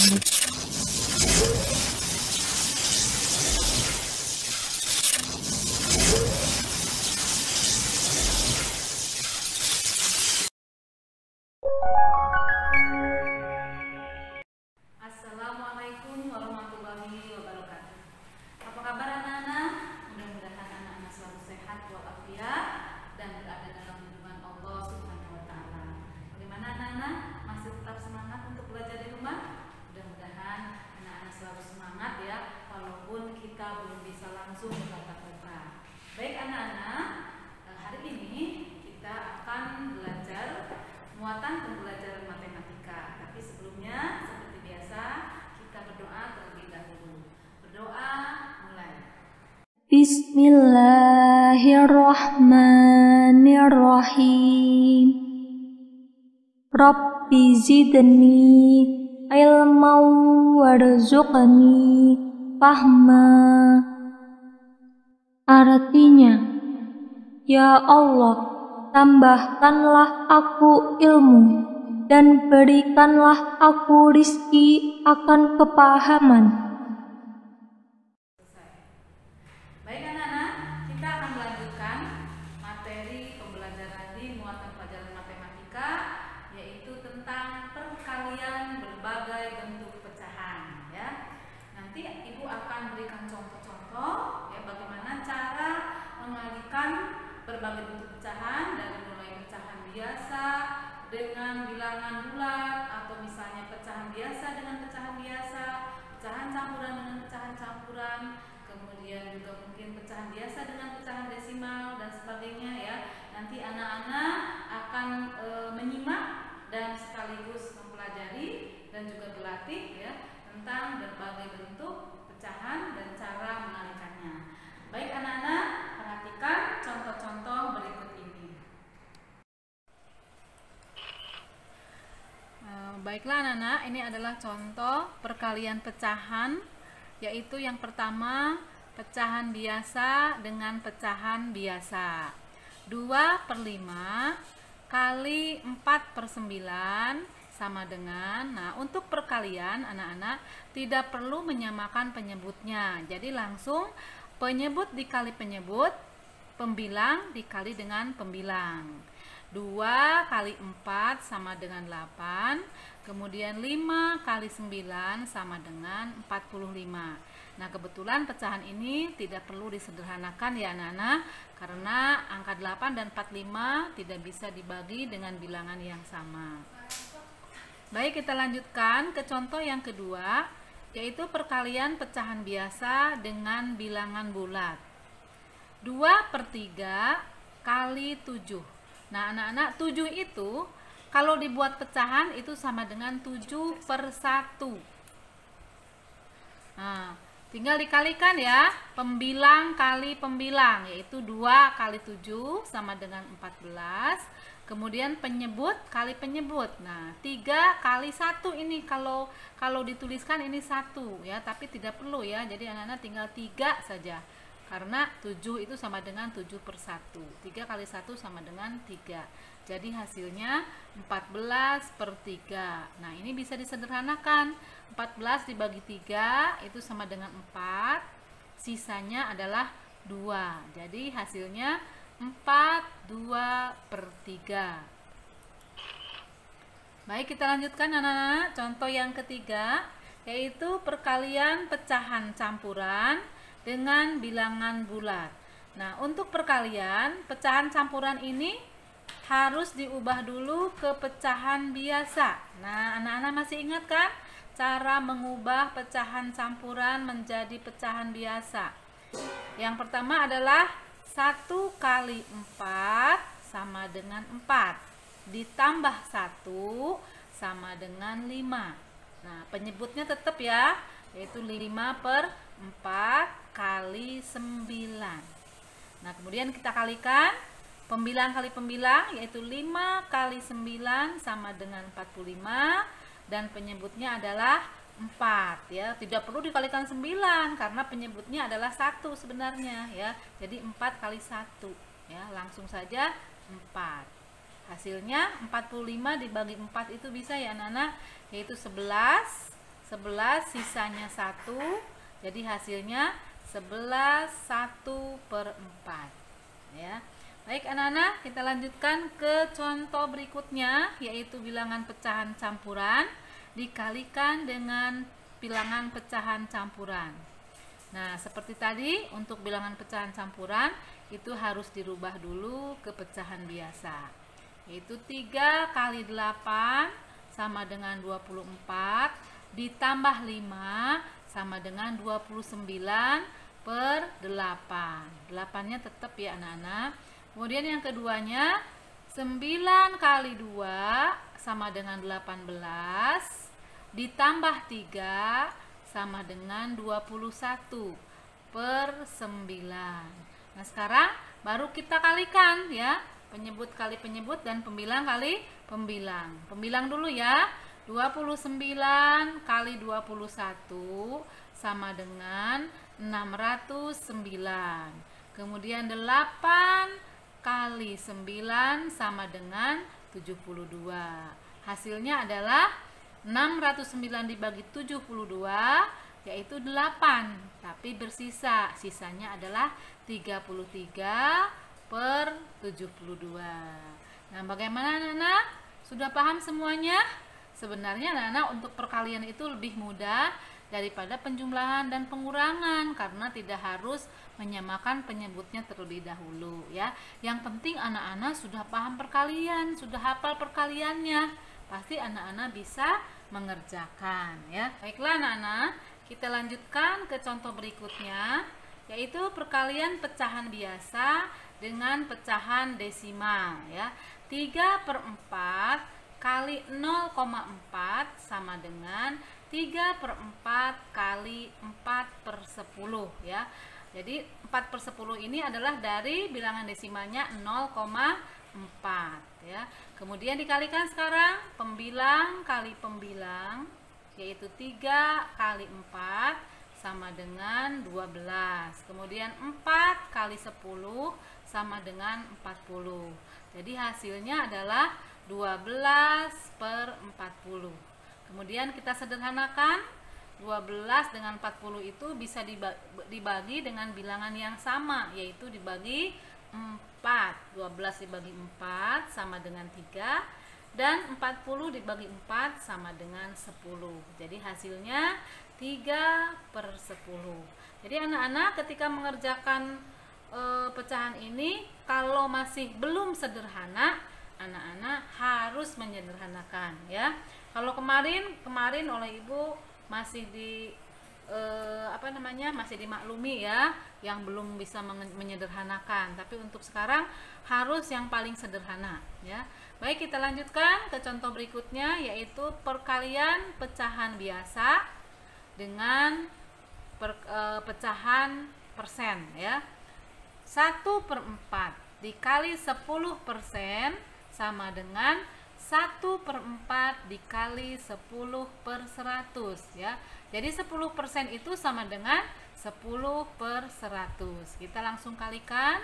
Assalamualaikum warahmatullahi wabarakatuh. Apa kabar anak-anak? Mudah-mudahan anak-anak selalu sehat walafiat dan berada dalam lindungan Allah Subhanahu wa taala. Bagaimana anak-anak? Masih tetap semangat untuk belajar di rumah? Mudah-mudahan anak-anak selalu semangat ya, walaupun kita belum bisa langsung bertatap muka. Baik anak-anak, hari ini kita akan belajar muatan pembelajaran matematika. Tapi sebelumnya seperti biasa kita berdoa terlebih dahulu. Berdoa mulai. Bismillahirrahmanirrahim. Rabbi zidni ilman warzuqni fahma. Artinya, ya Allah, tambahkanlah aku ilmu dan berikanlah aku rizki akan kepahaman. Baik anak-anak, kita akan melanjutkan materi pembelajaran di muatan pelajaran matematika, yaitu tentang perkalian berbagai bentuk pecahan ya. Nanti Ibu akan berikan contoh-contoh ya, bagaimana cara mengalikan berbagai bentuk pecahan, dari mulai pecahan biasa dengan bilangan bulat, atau misalnya pecahan biasa dengan pecahan biasa, pecahan campuran dengan pecahan campuran, kemudian juga mungkin pecahan biasa dengan pecahan desimal dan sebagainya ya. Nanti anak-anak akan menyimak dan sekaligus mempelajari dan juga berlatih ya tentang berbagai bentuk pecahan dan cara mengalikannya. Baik anak-anak, perhatikan contoh-contoh berikut ini. Baiklah anak-anak, ini adalah contoh perkalian pecahan, yaitu yang pertama pecahan biasa dengan pecahan biasa. 2/5 kali 4/9 sama dengan, nah untuk perkalian anak-anak tidak perlu menyamakan penyebutnya, jadi langsung penyebut dikali penyebut, pembilang dikali dengan pembilang. 2 kali 4 sama dengan 8, kemudian 5 kali 9 sama dengan 45. Nah kebetulan pecahan ini tidak perlu disederhanakan ya anak-anak, karena angka 8 dan 45 tidak bisa dibagi dengan bilangan yang sama. Baik, kita lanjutkan ke contoh yang kedua, yaitu perkalian pecahan biasa dengan bilangan bulat. 2/3 kali 7. Nah anak-anak, 7 itu kalau dibuat pecahan itu sama dengan 7/1. Nah, tinggal dikalikan ya, pembilang kali pembilang, yaitu 2 kali 7 sama dengan 14. Kemudian penyebut kali penyebut. Nah, 3 kali 1 ini kalau dituliskan ini 1 ya, tapi tidak perlu ya. Jadi anak-anak tinggal 3 saja. Karena 7 itu sama dengan 7/1. 3 kali 1 sama dengan 3. Jadi hasilnya 14/3. Nah, ini bisa disederhanakan. 14 dibagi 3 itu sama dengan 4. Sisanya adalah 2. Jadi hasilnya 4/2/3. Baik, kita lanjutkan anak-anak. Contoh yang ketiga, yaitu perkalian pecahan campuran dengan bilangan bulat. Nah, untuk perkalian pecahan campuran ini harus diubah dulu ke pecahan biasa. Nah, anak-anak masih ingat kan cara mengubah pecahan campuran menjadi pecahan biasa? Yang pertama adalah 1 kali 4 sama dengan 4 ditambah 1 sama dengan 5. Nah, penyebutnya tetap ya, yaitu 5/4 kali 9. Nah, kemudian kita kalikan pembilang kali pembilang, yaitu 5 kali 9 sama dengan 45, dan penyebutnya adalah 4 ya. Tidak perlu dikalikan 9 karena penyebutnya adalah 1 sebenarnya ya. Jadi 4 kali 1 ya, langsung saja 4. Hasilnya 45 dibagi 4 itu bisa ya anak-anak, yaitu 11 11, sisanya 1. Jadi hasilnya 11 1/4 ya. Baik anak-anak, kita lanjutkan ke contoh berikutnya, yaitu bilangan pecahan campuran dikalikan dengan bilangan pecahan campuran. Nah, seperti tadi untuk bilangan pecahan campuran itu harus dirubah dulu ke pecahan biasa, yaitu 3 kali 8 sama dengan 24 ditambah 5 sama dengan 29/8. 8-nya tetap ya anak-anak. Kemudian yang keduanya 9 kali 2 sama dengan 18 ditambah 3 sama dengan 21/9. Nah, sekarang baru kita kalikan ya. Penyebut kali penyebut dan pembilang kali pembilang. Pembilang dulu ya. 29 kali 21 sama dengan 609. Kemudian 8 kali 9 sama dengan 72. Hasilnya adalah 609 dibagi 72 yaitu 8, tapi bersisa. Sisanya adalah 33/72. Nah, bagaimana anak-anak? Sudah paham semuanya? Sebenarnya anak-anak untuk perkalian itu lebih mudah daripada penjumlahan dan pengurangan karena tidak harus menyamakan penyebutnya terlebih dahulu ya. Yang penting anak-anak sudah paham perkalian, sudah hafal perkaliannya. Pasti anak-anak bisa mengerjakan ya. Baiklah anak-anak, kita lanjutkan ke contoh berikutnya, yaitu perkalian pecahan biasa dengan pecahan desimal ya. 3/4 kali 0,4 sama dengan 3/4 kali 4/10 ya. Jadi 4/10 ini adalah dari bilangan desimalnya 0,4 ya. Kemudian dikalikan sekarang pembilang kali pembilang, yaitu 3 kali 4 sama dengan 12. Kemudian 4 kali 10 sama dengan 40. Jadi hasilnya adalah 12/40. Kemudian kita sederhanakan, 12 dengan 40 itu bisa dibagi dengan bilangan yang sama, yaitu dibagi 4. 12 dibagi 4 sama dengan 3, dan 40 dibagi 4 sama dengan 10. Jadi hasilnya 3/10. Jadi anak-anak ketika mengerjakan pecahan ini, kalau masih belum sederhana, anak-anak harus menyederhanakan ya. Kalau kemarin oleh ibu masih masih dimaklumi ya, yang belum bisa menyederhanakan. Tapi untuk sekarang harus yang paling sederhana ya. Baik, kita lanjutkan ke contoh berikutnya, yaitu perkalian pecahan biasa dengan pecahan persen ya. 1/4 dikali 10% sama dengan 1/4 dikali 10/100 ya. Jadi 10% itu sama dengan 10/100. Kita langsung kalikan.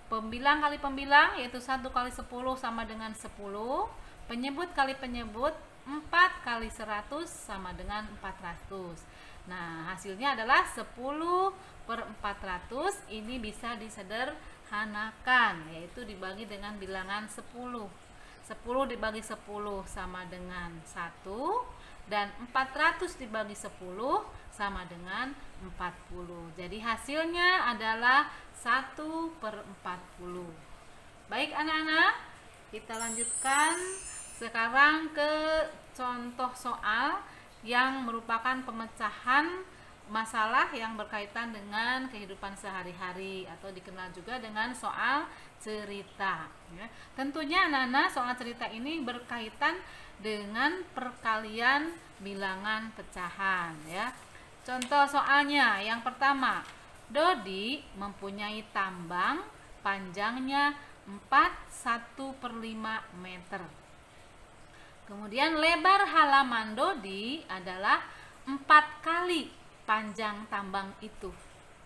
Pembilang kali pembilang, yaitu 1 kali 10 sama dengan 10. Penyebut kali penyebut, 4 kali 100 sama dengan 400. Nah, hasilnya adalah 10/400. Ini bisa disederhanakan, yaitu dibagi dengan bilangan 10. 10 dibagi 10 sama dengan 1, dan 400 dibagi 10 sama dengan 40. Jadi hasilnya adalah 1/40. Baik anak-anak, kita lanjutkan sekarang ke contoh soal yang merupakan pemecahan masalah yang berkaitan dengan kehidupan sehari-hari, atau dikenal juga dengan soal cerita ya. Tentunya anak-anak, soal cerita ini berkaitan dengan perkalian bilangan pecahan ya. Contoh soalnya yang pertama, Dodi mempunyai tambang panjangnya 4/1/5 meter. Kemudian lebar halaman Dodi adalah 4 kali panjang tambang itu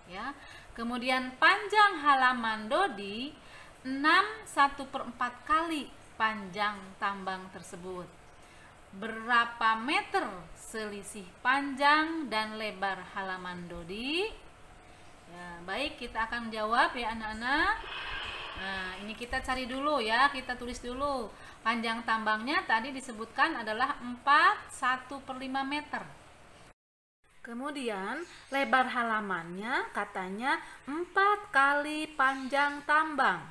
ya. Kemudian panjang halaman Dodi 6/1/4 kali panjang tambang tersebut. berapa meter selisih panjang dan lebar halaman Dodi? Ya, baik, kita akan jawab ya anak-anak. Nah, ini kita cari dulu ya, kita tulis dulu. Panjang tambangnya tadi disebutkan adalah 1/5 meter. Kemudian lebar halamannya katanya 4 kali panjang tambang.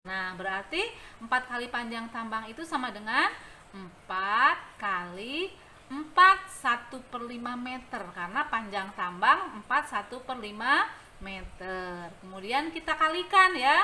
Nah, berarti 4 kali panjang tambang itu sama dengan 4 kali 4/1/5 meter, karena panjang tambang 4/1/5 meter. Kemudian kita kalikan ya,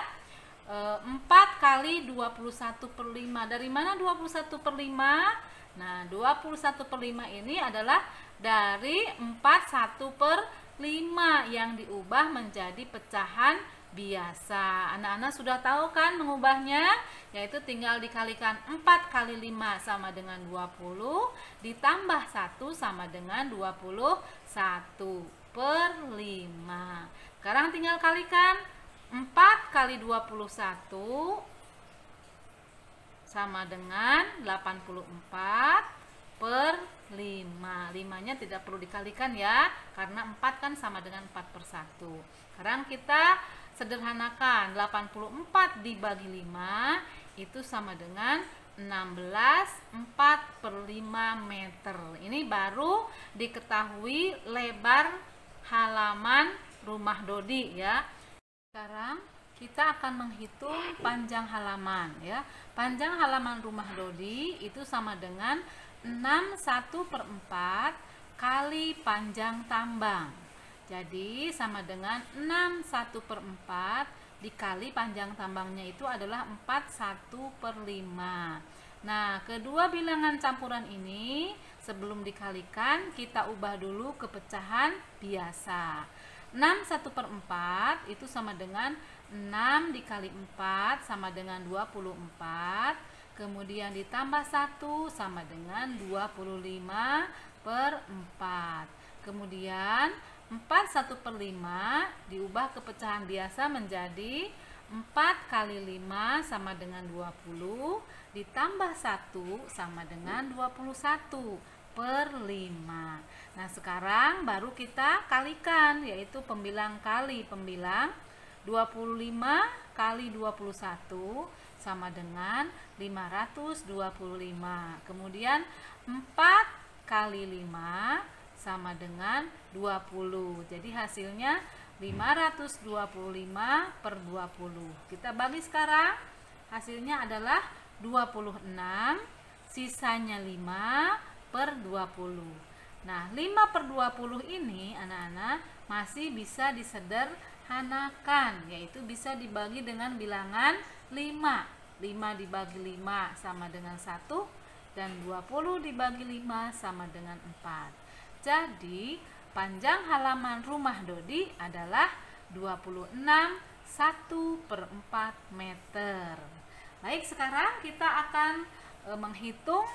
4 kali 21/5. Dari mana 21/5? Nah, 21/5 ini adalah dari 4/1/5 yang diubah menjadi pecahan biasa. Anak-anak sudah tahu kan mengubahnya? Yaitu tinggal dikalikan 4 kali 5 sama dengan 20, ditambah 1 sama dengan 21/5. Sekarang tinggal kalikan 4 kali 21 sama dengan 84/5. 5-nya tidak perlu dikalikan ya, karena 4 kan sama dengan 4/1. Sekarang kita sederhanakan, 84 dibagi 5 itu sama dengan 16/4/5 meter. Ini baru diketahui lebar halaman rumah Dodi ya. Sekarang kita akan menghitung panjang halaman ya. Panjang halaman rumah Dodi itu sama dengan 6/1/4 kali panjang tambang. Jadi sama dengan 6/1/4 dikali panjang tambangnya itu adalah 4/1/5. Nah, kedua bilangan campuran ini sebelum dikalikan kita ubah dulu ke pecahan biasa. 6/1/4 itu sama dengan 6 dikali 4 sama dengan 24. Kemudian ditambah 1 sama dengan 25/4. Kemudian 4/1/5 diubah ke pecahan biasa menjadi 4 kali 5 sama dengan 20, ditambah 1 sama dengan 21/5. Nah, sekarang baru kita kalikan, yaitu pembilang kali pembilang. 25 kali 21 sama dengan 525. Kemudian 4 kali 5 sama dengan 20. Jadi hasilnya 525/20. Kita bagi sekarang, hasilnya adalah 26, sisanya 5/20. Nah, 5/20 ini anak-anak masih bisa disederhanakan, yaitu bisa dibagi dengan bilangan 5. 5 dibagi 5 sama dengan 1, dan 20 dibagi 5 sama dengan 4. Jadi panjang halaman rumah Dodi adalah 26/1/4 meter. Baik, sekarang kita akan menghitung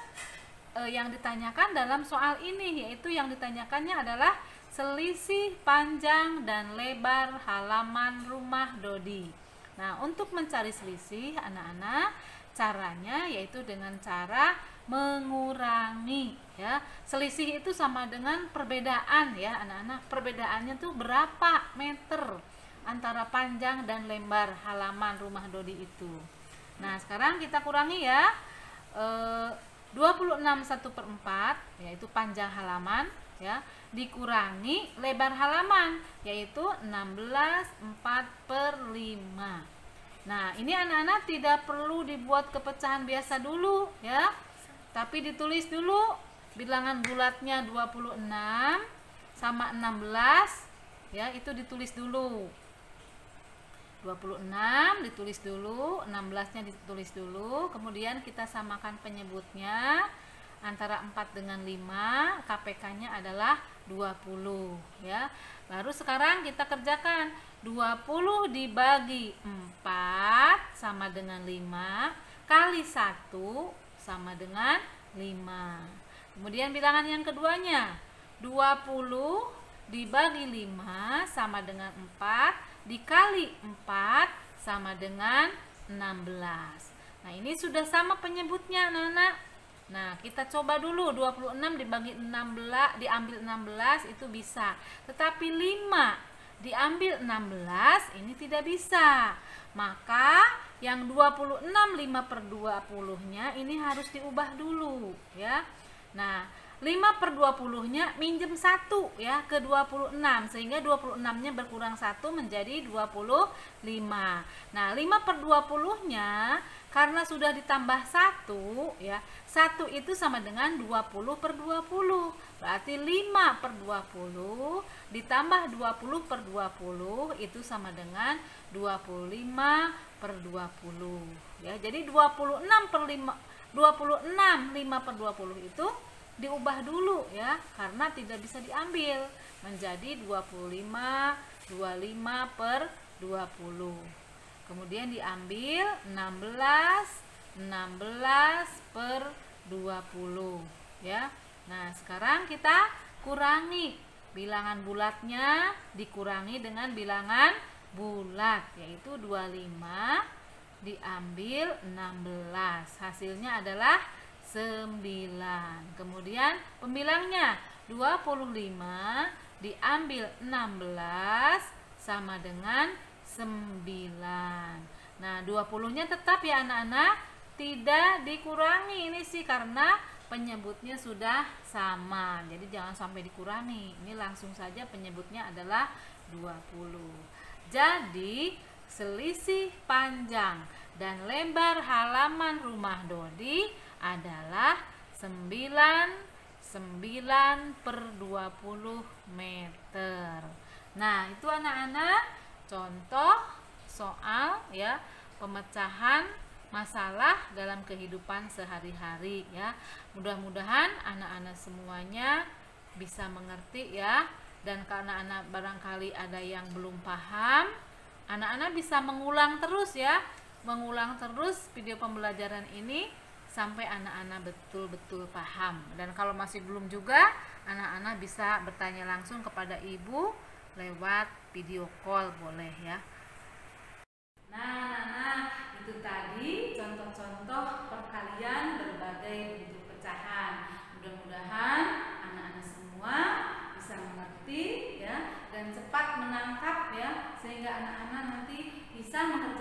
yang ditanyakan dalam soal ini, yaitu yang ditanyakannya adalah selisih panjang dan lebar halaman rumah Dodi. Nah, untuk mencari selisih anak-anak, caranya yaitu dengan cara mengurangi ya. Selisih itu sama dengan perbedaan ya anak-anak. Perbedaannya tuh berapa meter antara panjang dan lebar halaman rumah Dodi itu. Nah, sekarang kita kurangi ya. 26/1/4 yaitu panjang halaman ya, dikurangi lebar halaman yaitu 16/4/5. Nah, ini anak-anak tidak perlu dibuat ke pecahan biasa dulu ya, tapi ditulis dulu bilangan bulatnya 26 sama 16 ya, itu ditulis dulu. 26 ditulis dulu, 16-nya ditulis dulu, kemudian kita samakan penyebutnya antara 4 dengan 5, KPK-nya adalah 20 ya. Baru sekarang kita kerjakan 20 dibagi 4 sama dengan 5 kali 1 sama dengan 5. Kemudian bilangan yang keduanya 20 dibagi 5 sama dengan 4 dikali 4 sama dengan 16. Nah, ini sudah sama penyebutnya anak-anak. Nah, kita coba dulu 26 dibagi 16, diambil 16 itu bisa. Tetapi 5 diambil 16 ini tidak bisa. Maka yang 26 5/20-nya ini harus diubah dulu ya. Nah, 5/20-nya minjem 1 ya ke 26, sehingga 26-nya berkurang 1 menjadi 25. Nah, 5/20-nya karena sudah ditambah 1 ya, 1 itu sama dengan 20/20. Berarti 5/20 ditambah 20/20 itu sama dengan 25/20 ya. Jadi 5/20 itu diubah dulu ya, karena tidak bisa diambil menjadi 25/20. Kemudian diambil 16/20 ya. Nah, sekarang kita kurangi bilangan bulatnya dikurangi dengan bilangan bulat, yaitu 25 diambil 16. Hasilnya adalah 9. Kemudian pembilangnya 25 diambil 16 sama dengan 9. Nah, 20-nya tetap ya anak-anak, tidak dikurangi. Ini sih karena penyebutnya sudah sama. Jadi jangan sampai dikurangi. Ini langsung saja penyebutnya adalah 20. Jadi selisih panjang dan lebar halaman rumah Dodi adalah 9/20 meter. Nah, itu anak-anak contoh soal ya, pemecahan masalah dalam kehidupan sehari-hari ya. Mudah-mudahan anak-anak semuanya bisa mengerti ya. Dan karena anak barangkali ada yang belum paham, anak-anak bisa mengulang terus ya. Mengulang terus video pembelajaran ini sampai anak-anak betul-betul paham. Dan kalau masih belum juga, anak-anak bisa bertanya langsung kepada ibu lewat video call boleh ya. Nah, itu tadi contoh-contoh perkalian berbagai bentuk pecahan. Mudah-mudahan anak-anak semua bisa mengerti ya, dan cepat menangkap ya, sehingga anak-anak nanti bisa mengerjakan